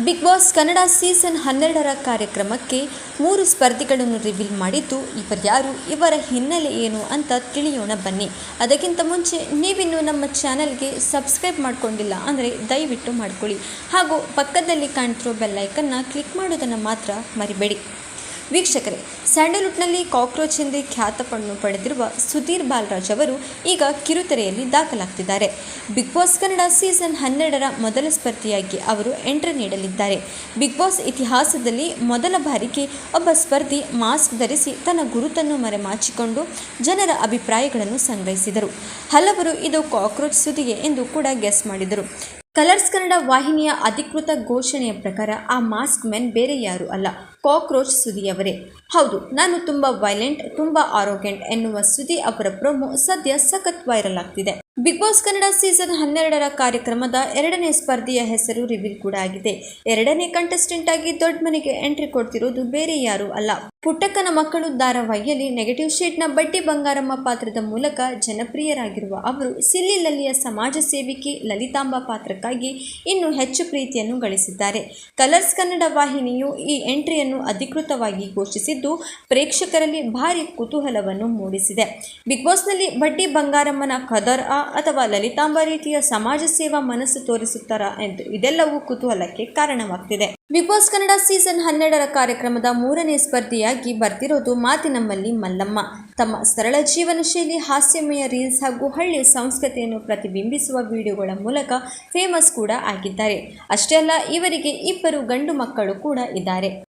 Big boss Kannada season 12ರ ಕಾರ್ಯಕ್ರಮಕ್ಕೆ 3 ಸ್ಪರ್ಧಿಗಳನ್ನು reveal ಮಾಡಿದ್ದು, ಇವರ್ಯಾರು, ಇವರ ಹಿನ್ನೆಲೆ ಏನು ಅಂತ ತಿಳಿಯೋಣ ಬನ್ನಿ. ಅದಕ್ಕಿಂತ ಮುಂಚೆ ನೀವಿನ್ನೂ ನಮ್ಮ ಚಾನಲ್ಗೆ ಸಬ್ಸ್ಕ್ರೈಬ್ ಮಾಡ್ಕೊಂಡಿಲ್ಲ ಅಂದರೆ ದಯವಿಟ್ಟು ಮಾಡ್ಕೊಳ್ಳಿ. ಹಾಗೂ ಪಕ್ಕದಲ್ಲಿ ಕಾಣ್ತಿರೋ ಬೆಲ್ ಐಕನ್ನ ಕ್ಲಿಕ್ ಮಾಡೋದನ್ನು ಮಾತ್ರ ಮರಿಬೇಡಿ. ವೀಕ್ಷಕರೇ, ಸ್ಯಾಂಡಲ್ವುಡ್ನಲ್ಲಿ ಕಾಕ್ರೋಚ್ ಎಂದೇ ಖ್ಯಾತಪನ್ನು ಪಡೆದಿರುವ ಸುಧೀರ್ ಬಾಲರಾಜ್ ಅವರು ಈಗ ಕಿರುತೆರೆಯಲ್ಲಿ ದಾಖಲಾಗ್ತಿದ್ದಾರೆ. ಬಿಗ್ ಬಾಸ್ ಕನ್ನಡ ಸೀಸನ್ 12ರ ಮೊದಲ ಸ್ಪರ್ಧಿಯಾಗಿ ಅವರು ಎಂಟ್ರಿ ನೀಡಲಿದ್ದಾರೆ. ಬಿಗ್ ಬಾಸ್ ಇತಿಹಾಸದಲ್ಲಿ ಮೊದಲ ಬಾರಿಗೆ ಒಬ್ಬ ಸ್ಪರ್ಧಿ ಮಾಸ್ಕ್ ಧರಿಸಿ ತನ್ನ ಗುರುತನ್ನು ಮರೆಮಾಚಿಕೊಂಡು ಜನರ ಅಭಿಪ್ರಾಯಗಳನ್ನು ಸಂಗ್ರಹಿಸಿದರು. ಹಲವರು ಇದು ಕಾಕ್ರೋಚ್ ಸುದಿಗೆ ಎಂದು ಕೂಡ ಗೆಸ್ ಮಾಡಿದರು. ಕಲರ್ಸ್ ಕನ್ನಡ ವಾಹಿನಿಯ ಅಧಿಕೃತ ಘೋಷಣೆಯ ಪ್ರಕಾರ ಆ ಮಾಸ್ಕ್ ಮೆನ್ ಬೇರೆ ಯಾರೂ ಅಲ್ಲ, ಕಾಕ್ರೋಚ್ ಸುದಿಯವರೇ. ಹೌದು, ನಾನು ತುಂಬ ವೈಲೆಂಟ್, ತುಂಬ ಆರೋಗ್ಯಂಟ್ ಎನ್ನುವ ಸುದಿ ಅವರ ಪ್ರೊಮೋ ಸದ್ಯ ಸಖತ್ ವೈರಲ್ ಆಗ್ತಿದೆ. ಬಿಗ್ ಬಾಸ್ ಕನ್ನಡ ಸೀಸನ್ 12ರ ಕಾರ್ಯಕ್ರಮದ 2ನೇ ಸ್ಪರ್ಧಿಯ ಹೆಸರು ರಿವೀಲ್ ಕೂಡ ಆಗಿದೆ. 2ನೇ ಕಂಟೆಸ್ಟೆಂಟ್ ಆಗಿ ದೊಡ್ಡ ಮನೆಗೆ ಎಂಟ್ರಿ ಕೊಡ್ತಿರೋದು ಬೇರೆ ಯಾರೂ ಅಲ್ಲ, ಪುಟ್ಟಕ್ಕನ ಮಕ್ಕಳು ಧಾರಾವಾಹಿಯಲ್ಲಿ ನೆಗೆಟಿವ್ ಶೇಡ್ನ ಬಡ್ಡಿ ಬಂಗಾರಮ್ಮ ಪಾತ್ರದ ಮೂಲಕ ಜನಪ್ರಿಯರಾಗಿರುವ ಅವರು ಸಿಲ್ಲಿಲಲ್ಲಿಯ ಸಮಾಜ ಸೇವಿಕೆ ಲಲಿತಾಂಬ ಪಾತ್ರಕ್ಕಾಗಿ ಇನ್ನೂ ಹೆಚ್ಚು ಪ್ರೀತಿಯನ್ನು ಗಳಿಸಿದ್ದಾರೆ. ಕಲರ್ಸ್ ಕನ್ನಡ ವಾಹಿನಿಯು ಈ ಎಂಟ್ರಿಯನ್ನು ಅಧಿಕೃತವಾಗಿ ಘೋಷಿಸಿದ್ದು ಪ್ರೇಕ್ಷಕರಲ್ಲಿ ಭಾರಿ ಕುತೂಹಲವನ್ನು ಮೂಡಿಸಿದೆ. ಬಿಗ್ ಬಾಸ್ನಲ್ಲಿ ಬಡ್ಡಿ ಬಂಗಾರಮ್ಮನ ಖದರ್ ಅಥವಾ ಲಲಿತಾಂಬ ರೀತಿಯ ಸಮಾಜ ಸೇವಾ ಮನಸ್ಸು ತೋರಿಸುತ್ತಾರಾ ಎಂದು ಇದೆಲ್ಲವೂ ಕುತೂಹಲಕ್ಕೆ ಕಾರಣವಾಗ್ತಿದೆ. ಬಿಗ್ ಬಾಸ್ ಕನ್ನಡ ಸೀಸನ್ 12ರ ಕಾರ್ಯಕ್ರಮದ 3ನೇ ಸ್ಪರ್ಧಿಯಾಗಿ ಬರ್ತಿರೋದು ಮಾತಿನಮ್ಮಲ್ಲಿ ಮಲ್ಲಮ್ಮ. ತಮ್ಮ ಸರಳ ಜೀವನ ಶೈಲಿ, ಹಾಸ್ಯಮಯ ರೀಲ್ಸ್ ಹಾಗೂ ಹಳ್ಳಿಯ ಸಂಸ್ಕೃತಿಯನ್ನು ಪ್ರತಿಬಿಂಬಿಸುವ ವಿಡಿಯೋಗಳ ಮೂಲಕ ಫೇಮಸ್ ಕೂಡ ಆಗಿದ್ದಾರೆ. ಅಷ್ಟೇ ಅಲ್ಲ, ಇವರಿಗೆ 2 ಗಂಡು ಮಕ್ಕಳು ಕೂಡ ಇದ್ದಾರೆ.